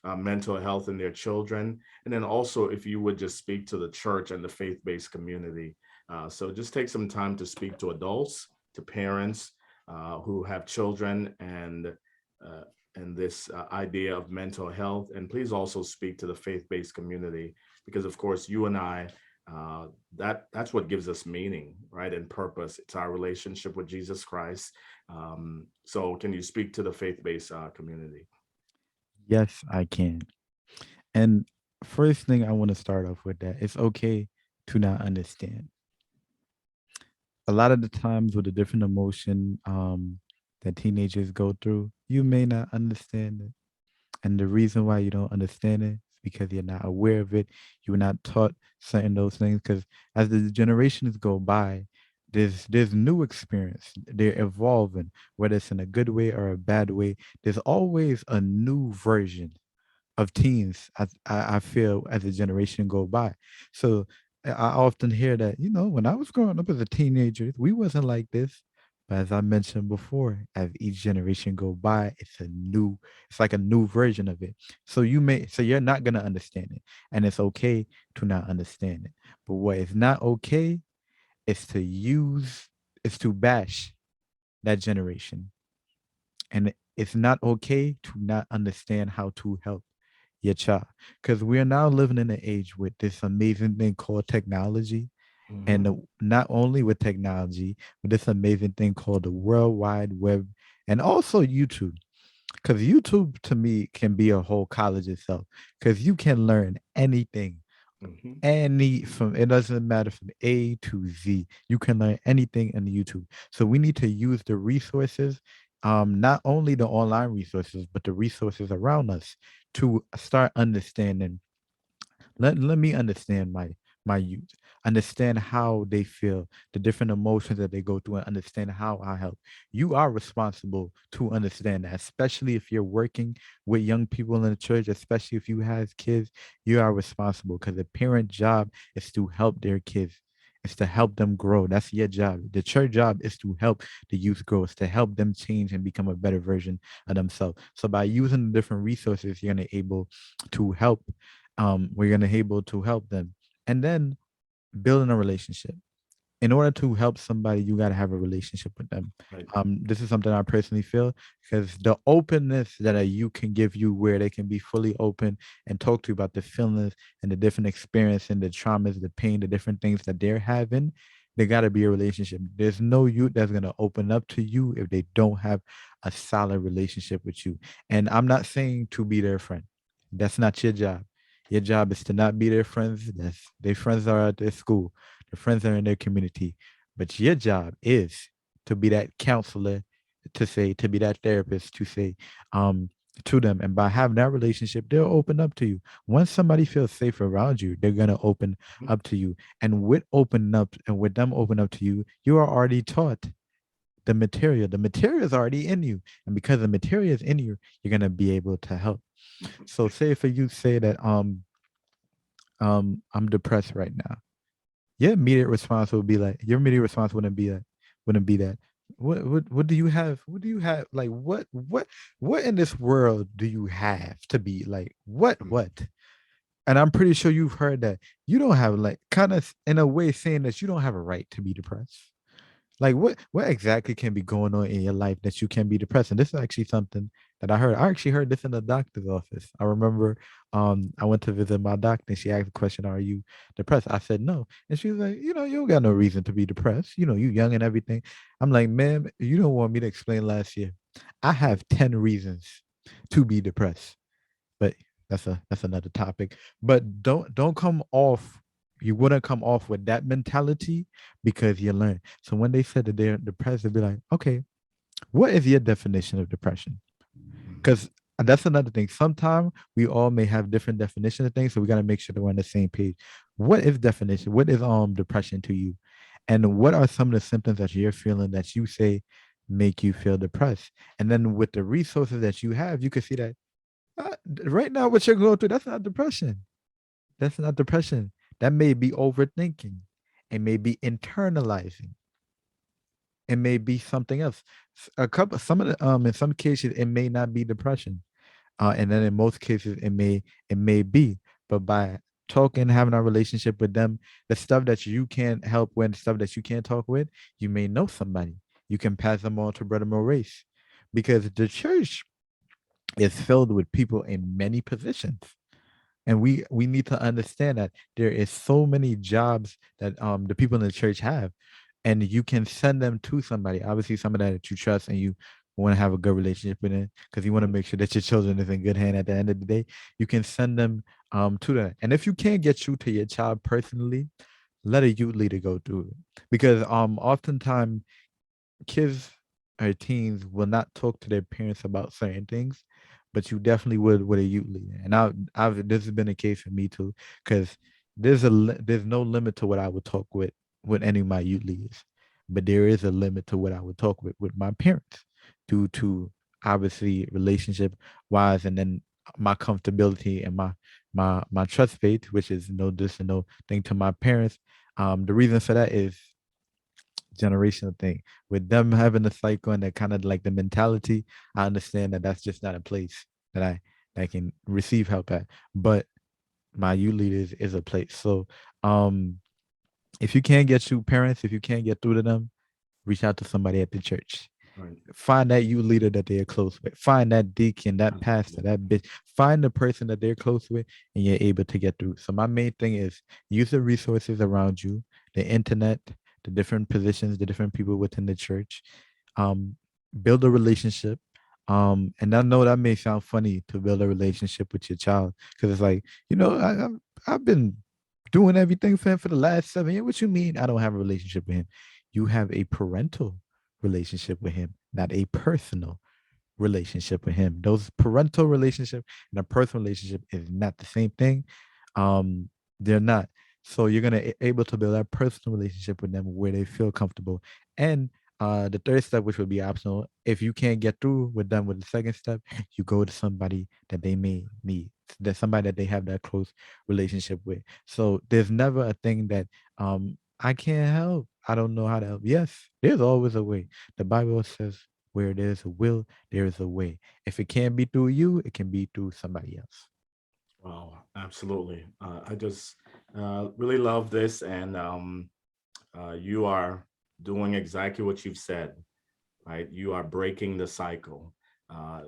mental health in their children. And then also, if you would just speak to the church and the faith based community. So just take some time to speak to adults, to parents who have children, uh, and this idea of mental health. And please also speak to the faith based community, because, of course, you and I. That's what gives us meaning, right, and purpose. It's our relationship with Jesus Christ. So, can you speak to the faith-based community? Yes, I can. And first thing I want to start off with that it's okay to not understand. A lot of the times with the different emotion that teenagers go through, you may not understand it. And the reason why you don't understand it is because you're not aware of it. You were not taught certain those things. Because as the generations go by, there's new experience. They're evolving, whether it's in a good way or a bad way. There's always a new version of teens. I feel as a generation go by. So I often hear that, when I was growing up as a teenager, we wasn't like this. But as I mentioned before, as each generation go by, it's like a new version of it. So you're not gonna understand it. And it's okay to not understand it. But what is not okay is is to bash that generation. And it's not okay to not understand how to help your child. Because we are now living in an age with this amazing thing called technology. And Hmm. not only with technology, but this amazing thing called the World Wide Web and also YouTube. Because YouTube to me can be a whole college itself. Because you can learn anything Hmm. any from it doesn't matter from A to Z. You can learn anything in YouTube. So we need to use the resources, not only the online resources, but the resources around us to start understanding. Let me understand my youth, understand how they feel, the different emotions that they go through, and understand how I help. You are responsible to understand that, especially if you're working with young people in the church, especially if you have kids. You are responsible because the parent job is to help their kids. It's to help them grow. That's your job. The church job is to help the youth grow. It's to help them change and become a better version of themselves. So by using the different resources, you're gonna able to help. We're gonna able to help them, and then building a relationship. In order to help somebody, you gotta have a relationship with them. Right. This is something I personally feel because the openness that a you can give you, where they can be fully open and talk to you about the feelings and the different experience and the traumas, the pain, the different things that they're having. There gotta be a relationship. There's no youth that's gonna open up to you if they don't have a solid relationship with you. And I'm not saying to be their friend. That's not your job. Your job is to not be their friends. Their friends are at their school. Their friends are in their community. But your job is to be that counselor, to be that therapist, to say, to them. And by having that relationship, they'll open up to you. Once somebody feels safe around you, they're gonna open up to you. And with opening up and with them open up to you, you are already taught the material. The material is already in you. And because the material is in you, you're gonna be able to help. So say for you say that I'm depressed right now. Your immediate response wouldn't be that. What do you have? What do you have? Like what in this world do you have to be like what? And I'm pretty sure you've heard that you don't have like kind of in a way saying that you don't have a right to be depressed. Like what exactly can be going on in your life that you can be depressed? And this is actually something that I heard. I actually heard this in the doctor's office. I remember I went to visit my doctor and she asked the question, "Are you depressed?" I said no. And she was like, you don't got no reason to be depressed. You young and everything. I'm like, ma'am, you don't want me to explain last year. I have 10 reasons to be depressed. But that's another topic. But don't come off. You wouldn't come off with that mentality because you learn. So when they said that they're depressed, they'd be like, okay, what is your definition of depression? Hmm. Because that's another thing. Sometimes we all may have different definitions of things, so we gotta make sure that we're on the same page. What is definition? What is depression to you? And what are some of the symptoms that you're feeling that you say make you feel depressed? And then with the resources that you have, you can see that right now what you're going through, that's not depression. That's not depression. That may be overthinking. It may be internalizing. It may be something else. Some of the in some cases it may not be depression. And then in most cases it may be. But by talking, having a relationship with them, the stuff that you can't help with, stuff that you can't talk with, you may know somebody. You can pass them on to Brother Morais. Because the church is filled with people in many positions, and we need to understand that there is so many jobs that the people in the church have, and you can send them to somebody, obviously somebody that you trust and you want to have a good relationship with them, because you want to make sure that your children is in good hand at the end of the day. You can send them to them, and if you can't get through to your child personally, let a youth leader go through it, because oftentimes kids or teens will not talk to their parents about certain things, but you definitely would with a youth leader. And I've this has been a case for me too, because there's no limit to what I would talk with any of my youth leaders, but there is a limit to what I would talk with my parents, due to obviously relationship wise, and then my comfortability and my trust faith, which is no this and no thing to my parents. The reason for that is generational thing. With them having the cycle and that kind of like the mentality, I understand that that's just not a place that I can receive help at. But my youth leaders is a place. So um if you can't get through parents, if you can't get through to them, reach out to somebody at the church. Right. Find that you leader that they're close with. Find that deacon, that pastor, Absolutely. that bitch. Find the person that they're close with, and you're able to get through. So my main thing is use the resources around you, the internet, the different positions, the different people within the church. Um, build a relationship. And I know that may sound funny to build a relationship with your child because it's like, I've been doing everything for him for the last 7 years. What you mean I don't have a relationship with him? You have a parental relationship with him, not a personal relationship with him. Those parental relationship and a personal relationship is not the same thing. Um, they're not. So you're gonna able to build that personal relationship with them where they feel comfortable. And the third step, which would be optional, if you can't get through with them with the second step, you go to somebody that they may need. There's somebody that they have that close relationship with. So there's never a thing that I can't help. I don't know how to help. Yes, there's always a way. The Bible says where there's a will, there is a way. If it can't be through you, it can be through somebody else. Wow, absolutely. I just really love this, and you are doing exactly what you've said, right? You are breaking the cycle. Uh,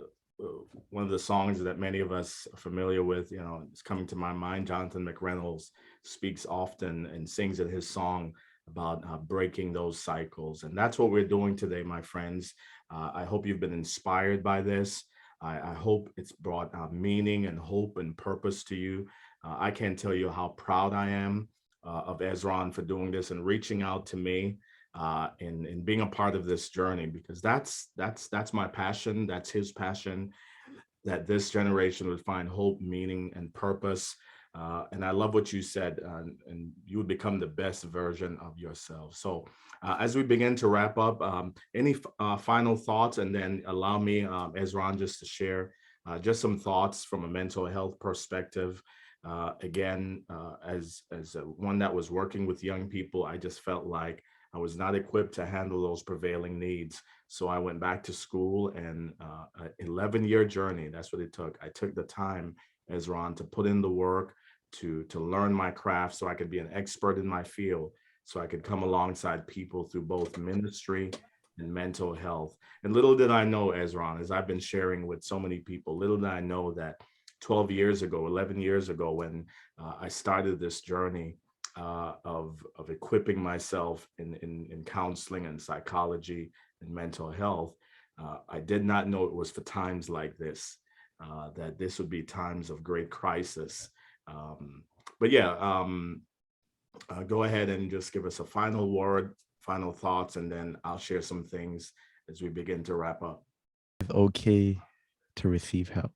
One of the songs that many of us are familiar with, it's coming to my mind. Jonathan McReynolds speaks often and sings in his song about breaking those cycles. And that's what we're doing today, my friends. I hope you've been inspired by this. I hope it's brought meaning and hope and purpose to you. I can't tell you how proud I am of Esron for doing this and reaching out to me in being a part of this journey, because that's my passion. That's his passion, that this generation would find hope, meaning, and purpose. And I love what you said, and you would become the best version of yourself. So, as we begin to wrap up, any final thoughts, and then allow me, Ezron, just to share just some thoughts from a mental health perspective. Again, as one that was working with young people, I just felt like I was not equipped to handle those prevailing needs. So I went back to school, and an 11-year journey. That's what it took. I took the time, Ezron, to put in the work to learn my craft so I could be an expert in my field, so I could come alongside people through both ministry and mental health. And little did I know, Ezron, as I've been sharing with so many people, little did I know that 12 years ago, 11 years ago, when I started this journey of equipping myself in counseling and psychology and mental health, I did not know it was for times like this, that this would be times of great crisis. Um, but yeah, go ahead and just give us a final word, final thoughts, and then I'll share some things as we begin to wrap up. It's okay to receive help.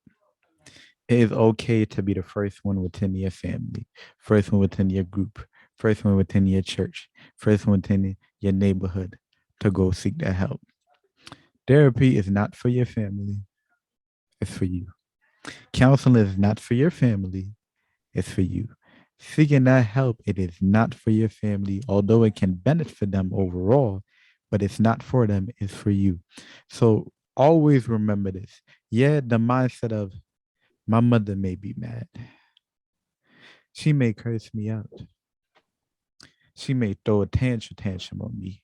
It is okay to be the first one within your family, first one within your group, first one within your church, first one within your neighborhood to go seek that help. Therapy is not for your family, it's for you. Counseling is not for your family, it's for you. Seeking that help, it is not for your family, although it can benefit them overall, but it's not for them, it's for you. So always remember this. Yeah, the mindset of my mother may be mad. She may curse me out. She may throw a tantrum on me.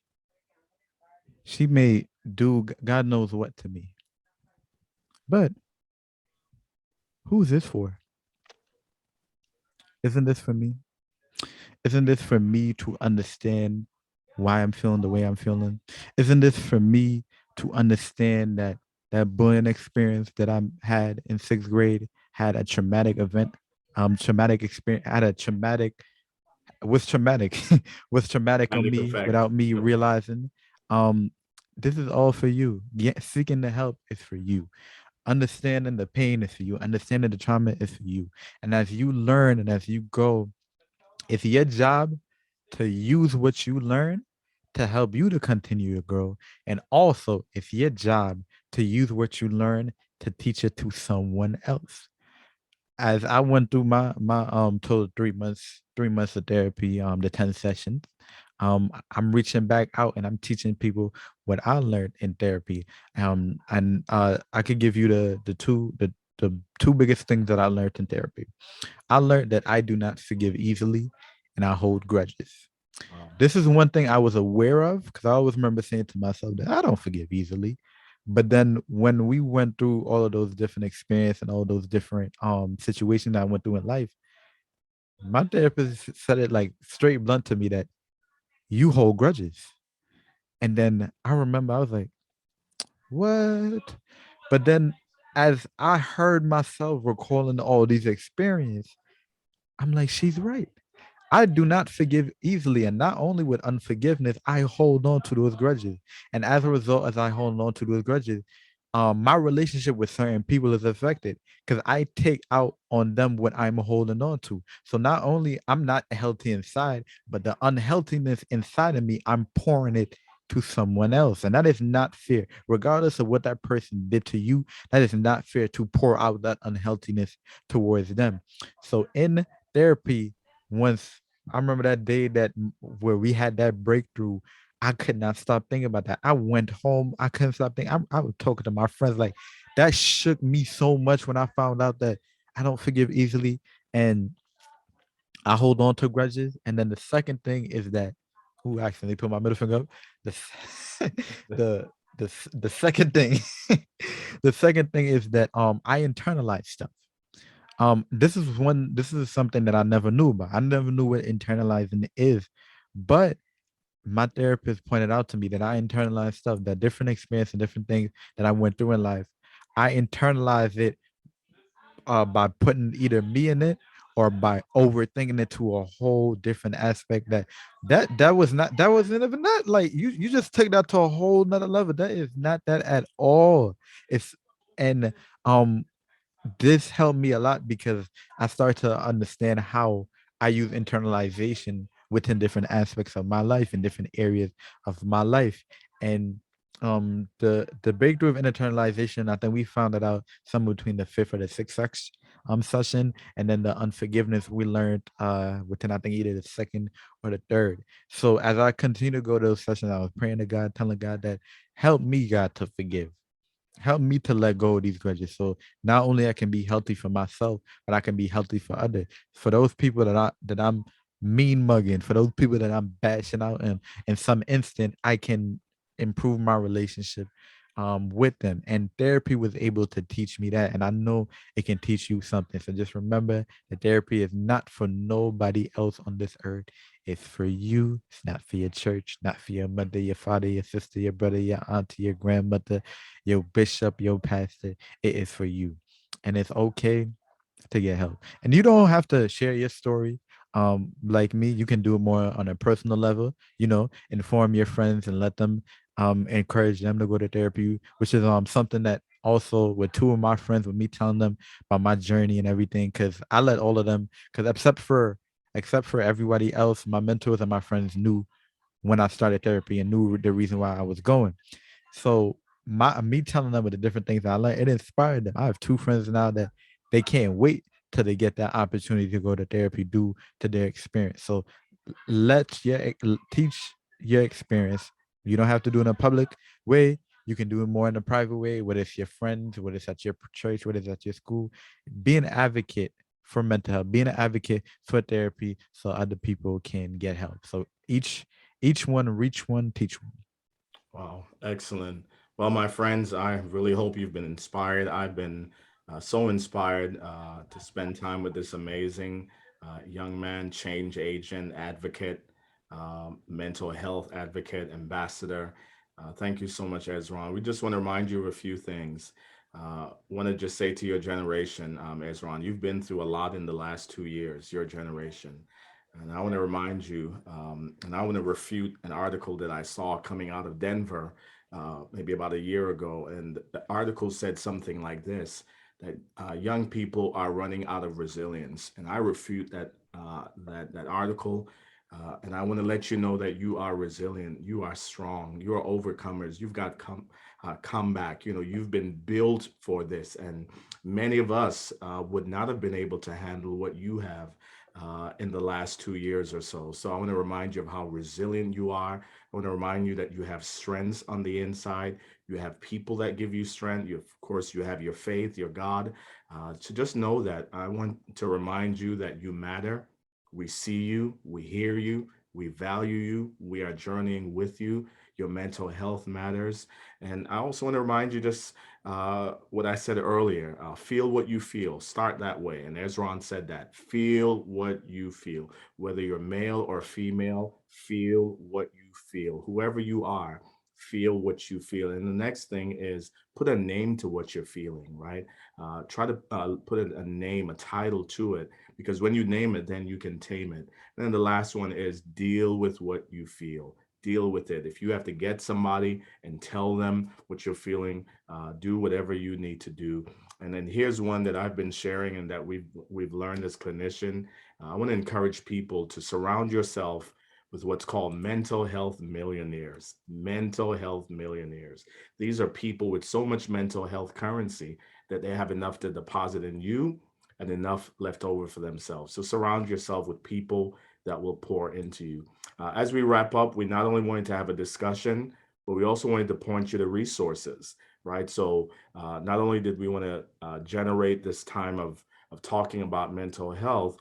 She may do God knows what to me. But who's this for? Isn't this for me? Isn't this for me to understand why I'm feeling the way I'm feeling? Isn't this for me to understand that that bullying experience that I had in sixth grade had a traumatic event, traumatic experience, had a traumatic, was traumatic, was traumatic on Panic me effect. without me Yep. realizing. This is all for you. Seeking the help is for you. Understanding the pain is for you. Understanding the trauma is for you. And as you learn and as you go, it's your job to use what you learn to help you to continue to grow. And also, it's your job to use what you learn to teach it to someone else. as I went through my total 3 months of therapy, the 10 sessions, I'm reaching back out and I'm teaching people what I learned in therapy. And I could give you the two biggest things that I learned in therapy. I learned that I do not forgive easily, and I hold grudges. Wow. This is one thing I was aware of because I always remember saying to myself that I don't forgive easily. But then when we went through all of those different experiences and all those different situations that I went through in life, my therapist said it like straight blunt to me that you hold grudges. And then I remember I was like, what? But then as I heard myself recalling all these experiences, I'm like, she's right. I do not forgive easily. And not only with unforgiveness, I hold on to those grudges. And as a result, as I hold on to those grudges, my relationship with certain people is affected because I take out on them what I'm holding on to. So not only I'm not healthy inside, but the unhealthiness inside of me, I'm pouring it to someone else. And that is not fair. Regardless of what that person did to you, that is not fair to pour out that unhealthiness towards them. So in therapy, once I remember that day where we had that breakthrough, I could not stop thinking about that. I went home. I couldn't stop thinking. I was talking to my friends like that shook me so much when I found out that I don't forgive easily and I hold on to grudges. And then the second thing is that who accidentally put my middle finger up? The the the second thing, the second thing is that I internalize stuff. This is something that I never knew about. I never knew what internalizing is, but my therapist pointed out to me that I internalize stuff, that different experience and different things that I went through in life. I internalize it by putting either me in it or by overthinking it to a whole different aspect that wasn't even that like you just took that to a whole nother level. That is not that at all. It's and um this helped me a lot because I started to understand how I use internalization within different aspects of my life in different areas of my life. And the breakthrough of internalization, I think we found it out somewhere between the fifth or the sixth session, and then the unforgiveness we learned within I think either the second or the third. So as I continue to go to those sessions, I was praying to God, telling God that help me, God, to forgive, help me to let go of these grudges. So not only I can be healthy for myself, but I can be healthy for others. For those people that I'm mean mugging, for those people that I'm bashing out, and in some instant, I can improve my relationship with them. And therapy was able to teach me that. And I know it can teach you something. So just remember that therapy is not for nobody else on this earth. It's for you. It's not for your church, not for your mother, your father, your sister, your brother, your auntie, your grandmother, your bishop, your pastor. It is for you. And it's okay to get help. And you don't have to share your story. Like me, you can do it more on a personal level, inform your friends and let them encourage them to go to therapy, which is something that also with two of my friends, with me telling them about my journey and everything, because I let all of them, because except for everybody else, my mentors and my friends knew when I started therapy and knew the reason why I was going. So my me telling them with the different things I learned, it inspired them. I have two friends now that they can't wait till they get that opportunity to go to therapy due to their experience. So teach your experience. You don't have to do it in a public way. You can do it more in a private way, whether it's your friends, whether it's at your church, whether it's at your school. Be an advocate for mental health, being an advocate for therapy so other people can get help. So each one reach one, teach one. Wow, excellent. Well, my friends, I really hope you've been inspired. I've been so inspired to spend time with this amazing young man, change agent, advocate, mental health advocate, ambassador. Thank you so much, Ezron. We just want to remind you of a few things. Want to just say to your generation, Ezron, you've been through a lot in the last 2 years, your generation. And I want to remind you, and I want to refute an article that I saw coming out of Denver maybe about a year ago. And the article said something like this, that young people are running out of resilience. And I refute that article. And I want to let you know that you are resilient, you are strong, you are overcomers. You've got comeback. You know, you've been built for this, and many of us would not have been able to handle what you have in the last 2 years or so. So I want to remind you of how resilient you are. I want to remind you that you have strengths on the inside. You have people that give you strength. You, of course, you have your faith, your God. To just know that, I want to remind you that you matter. We see you, we hear you, we value you, we are journeying with you. Your mental health matters. And I also want to remind you just what I said earlier, feel what you feel. Start that way. And Esron said that, feel what you feel. Whether you're male or female, feel what you feel. Whoever you are, feel what you feel. And the next thing is put a name to what you're feeling, right? Try to put a name, a title to it, because when you name it, then you can tame it. And then the last one is deal with what you feel. Deal with it. If you have to get somebody and tell them what you're feeling, do whatever you need to do. And then here's one that I've been sharing and that we've learned as clinician. I want to encourage people to surround yourself with what's called mental health millionaires. Mental health millionaires. These are people with so much mental health currency that they have enough to deposit in you and enough left over for themselves. So surround yourself with people that will pour into you. As we wrap up, we not only wanted to have a discussion, but we also wanted to point you to resources, right? So not only did we want to generate this time of talking about mental health,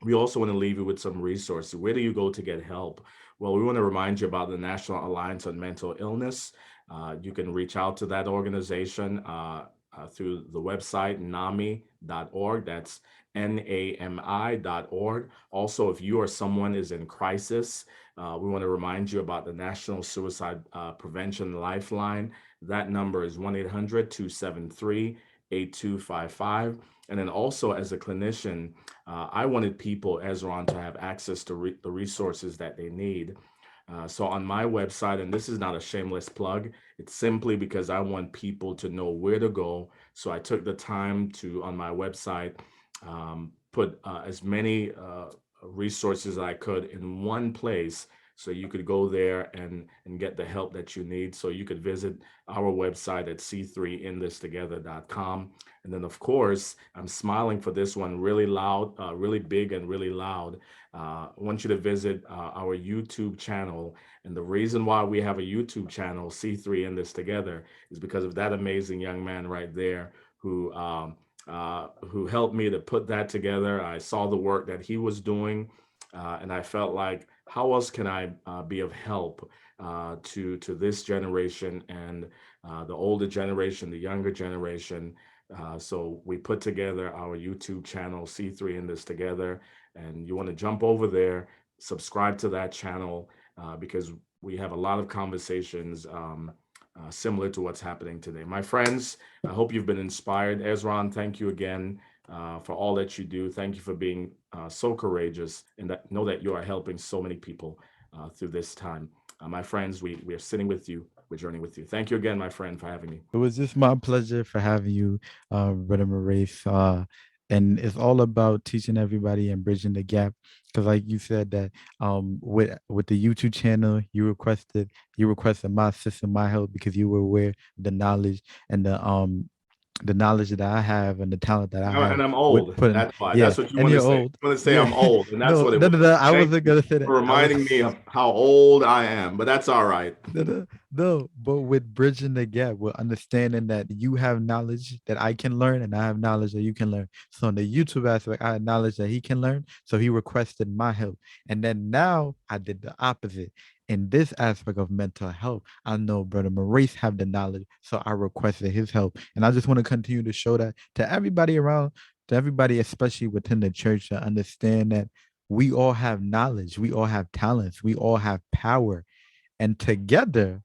we also want to leave you with some resources. Where do you go to get help? Well, we want to remind you about the National Alliance on Mental Illness. You can reach out to that organization through the website NAMI.org. That's NAMI.org. Also, if you or someone is in crisis, we want to remind you about the National Suicide Prevention Lifeline. That number is 1 800 273 8255. And then also, as a clinician, I wanted people, Esron, to have access to the resources that they need. So on my website, and this is not a shameless plug, it's simply because I want people to know where to go. So I took the time to, on my website, put as many resources as I could in one place so you could go there and get the help that you need. So you could visit our website at c3inthistogether.com. And then, of course, I'm smiling for this one really loud, really big and really loud. I want you to visit our YouTube channel. And the reason why we have a YouTube channel, C3 in This Together, is because of that amazing young man right there who helped me to put that together. I saw the work that he was doing, and I felt like, how else can I be of help to this generation and the older generation, the younger generation? So we put together our YouTube channel, C3 in This Together, and you want to jump over there, subscribe to that channel because we have a lot of conversations similar to what's happening today. My friends, I hope you've been inspired. Esron, thank you again for all that you do. Thank you for being so courageous and that know that you are helping so many people through this time. My friends, we are sitting with you. We're journeying with you. Thank you again, my friend, for having me. It was just my pleasure for having you, Brother Morais. And it's all about teaching everybody and bridging the gap. Because, like you said, that with the YouTube channel, you requested my assistance, my help, because you were aware of the knowledge and the knowledge that I have and the talent that I have And I'm with old. putting, That's why. yeah. That's what you And want to you're say. old, You want to say yeah. I'm old, and that's No, what it no, was. no, no. I Thank wasn't you gonna say that. for I was. reminding me of how old I am, but that's all right. No, no, no, but with bridging the gap, with understanding that you have knowledge that I can learn and I have knowledge that you can learn. So in the YouTube aspect, I had knowledge that he can learn. So he requested my help. And then now I did the opposite. In this aspect of mental health, I know Brother Morais have the knowledge. So I requested his help. And I just want to continue to show that to everybody around, to everybody, especially within the church, to understand that we all have knowledge, we all have talents, we all have power, and together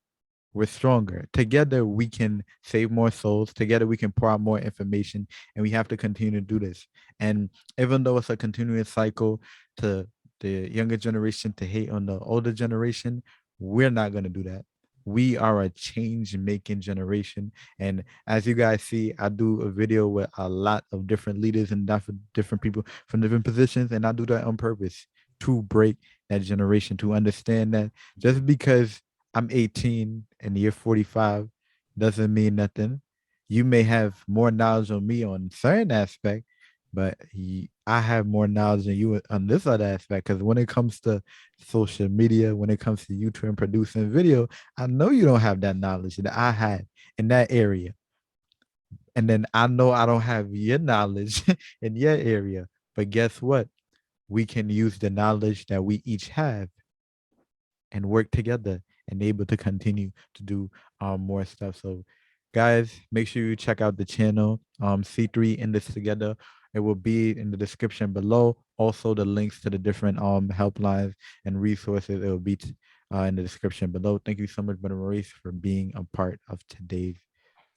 we're stronger. Together we can save more souls. Together we can pour out more information, and we have to continue to do this. And even though it's a continuous cycle to the younger generation to hate on the older generation, we're not going to do that. We are a change making generation. And as you guys see, I do a video with a lot of different leaders and different people from different positions. And I do that on purpose to break that generation, to understand that just because I'm 18 and you're 45 doesn't mean nothing. You may have more knowledge on me on certain aspect, but I have more knowledge than you on this other aspect. Because when it comes to social media, when it comes to YouTube and producing video, I know you don't have that knowledge that I had in that area. And then I know I don't have your knowledge in your area. But guess what? We can use the knowledge that we each have and work together and able to continue to do more stuff. So guys, make sure you check out the channel, C3 in this together. It will be in the description below. Also the links to the different helplines and resources, it will be in the description below. Thank you so much, Brother Maurice, for being a part of today's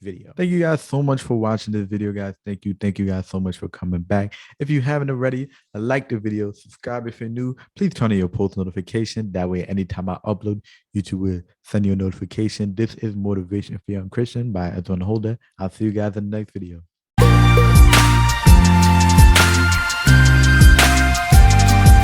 video. Thank you guys so much for watching this video, guys. Thank you guys so much for coming back. If you haven't already, like the video, subscribe if you're new. Please turn on your post notification. That way, anytime I upload, YouTube will send you a notification. This is Motivation for Young Christian by Esron Holder. I'll see you guys in the next video.